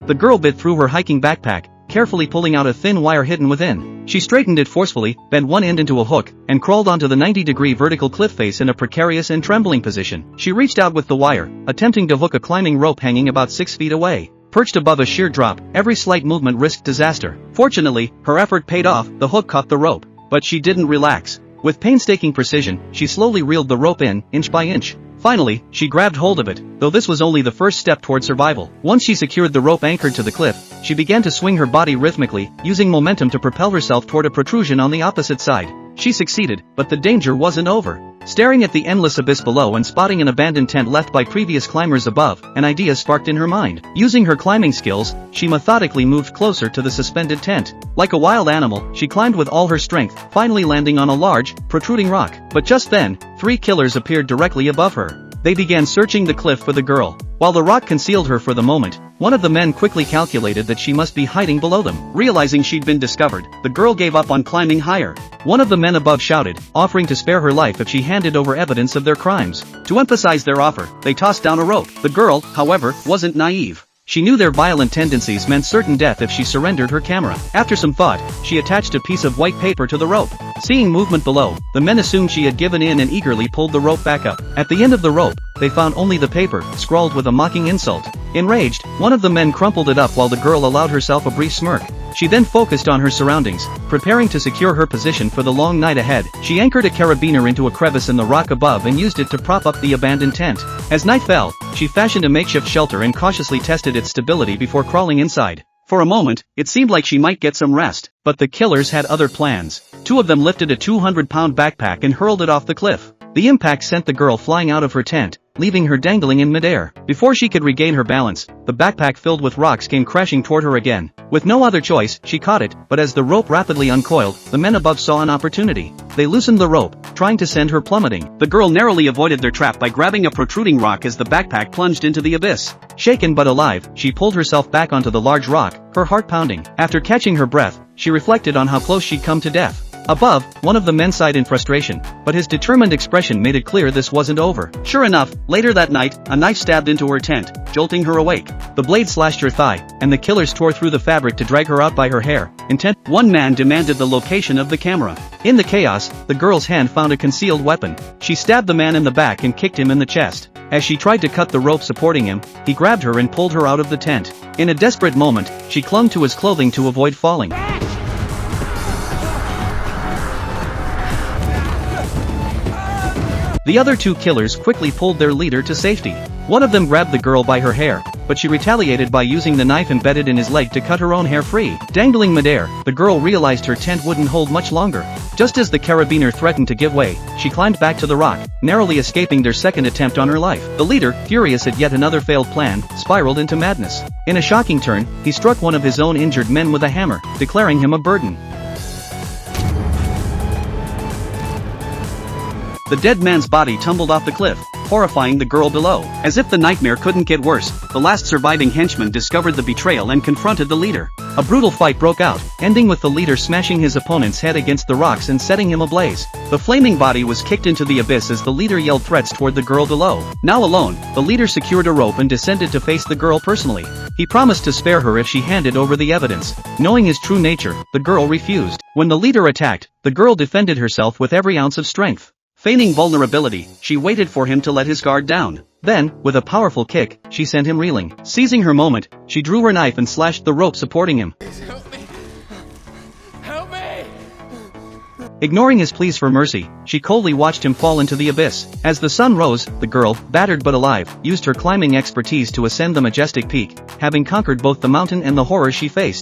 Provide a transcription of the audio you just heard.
The girl bit through her hiking backpack, carefully pulling out a thin wire hidden within. She straightened it forcefully, bent one end into a hook, and crawled onto the 90-degree vertical cliff face in a precarious and trembling position. She reached out with the wire, attempting to hook a climbing rope hanging about 6 feet away. Perched above a sheer drop, every slight movement risked disaster. Fortunately, her effort paid off. The hook caught the rope. But she didn't relax. With painstaking precision, she slowly reeled the rope in, inch by inch. Finally, she grabbed hold of it, though this was only the first step toward survival. Once she secured the rope anchored to the cliff, she began to swing her body rhythmically, using momentum to propel herself toward a protrusion on the opposite side. She succeeded, but the danger wasn't over. Staring at the endless abyss below and spotting an abandoned tent left by previous climbers above, an idea sparked in her mind. Using her climbing skills, she methodically moved closer to the suspended tent. Like a wild animal, she climbed with all her strength, finally landing on a large, protruding rock. But just then, 3 killers appeared directly above her. They began searching the cliff for the girl. While the rock concealed her for the moment, one of the men quickly calculated that she must be hiding below them. Realizing she'd been discovered, the girl gave up on climbing higher. One of the men above shouted, offering to spare her life if she handed over evidence of their crimes. To emphasize their offer, they tossed down a rope. The girl, however, wasn't naive. She knew their violent tendencies meant certain death if she surrendered her camera. After some thought, she attached a piece of white paper to the rope. Seeing movement below, the men assumed she had given in and eagerly pulled the rope back up. At the end of the rope, they found only the paper, scrawled with a mocking insult. Enraged, one of the men crumpled it up while the girl allowed herself a brief smirk. She then focused on her surroundings, preparing to secure her position for the long night ahead. She anchored a carabiner into a crevice in the rock above and used it to prop up the abandoned tent. As night fell, she fashioned a makeshift shelter and cautiously tested its stability before crawling inside. For a moment, it seemed like she might get some rest, but the killers had other plans. 2 of them lifted a 200-pound backpack and hurled it off the cliff. The impact sent the girl flying out of her tent, leaving her dangling in midair. Before she could regain her balance, the backpack filled with rocks came crashing toward her again. With no other choice, she caught it, but as the rope rapidly uncoiled, the men above saw an opportunity. They loosened the rope, trying to send her plummeting. The girl narrowly avoided their trap by grabbing a protruding rock as the backpack plunged into the abyss. Shaken but alive, she pulled herself back onto the large rock, her heart pounding. After catching her breath, she reflected on how close she'd come to death. Above, one of the men sighed in frustration, but his determined expression made it clear this wasn't over. Sure enough, later that night, a knife stabbed into her tent, jolting her awake. The blade slashed her thigh, and the killers tore through the fabric to drag her out by her hair. Intent. One man demanded the location of the camera. In the chaos, the girl's hand found a concealed weapon. She stabbed the man in the back and kicked him in the chest. As she tried to cut the rope supporting him, he grabbed her and pulled her out of the tent. In a desperate moment, she clung to his clothing to avoid falling. The other 2 killers quickly pulled their leader to safety. One of them grabbed the girl by her hair, but she retaliated by using the knife embedded in his leg to cut her own hair free. Dangling midair, the girl realized her tent wouldn't hold much longer. Just as the carabiner threatened to give way, she climbed back to the rock, narrowly escaping their second attempt on her life. The leader, furious at yet another failed plan, spiraled into madness. In a shocking turn, he struck one of his own injured men with a hammer, declaring him a burden. The dead man's body tumbled off the cliff, horrifying the girl below. As if the nightmare couldn't get worse, the last surviving henchman discovered the betrayal and confronted the leader. A brutal fight broke out, ending with the leader smashing his opponent's head against the rocks and setting him ablaze. The flaming body was kicked into the abyss as the leader yelled threats toward the girl below. Now alone, the leader secured a rope and descended to face the girl personally. He promised to spare her if she handed over the evidence. Knowing his true nature, the girl refused. When the leader attacked, the girl defended herself with every ounce of strength. Feigning vulnerability, she waited for him to let his guard down. Then, with a powerful kick, she sent him reeling. Seizing her moment, she drew her knife and slashed the rope supporting him. Help me! Help me! Ignoring his pleas for mercy, she coldly watched him fall into the abyss. As the sun rose, the girl, battered but alive, used her climbing expertise to ascend the majestic peak, having conquered both the mountain and the horror she faced.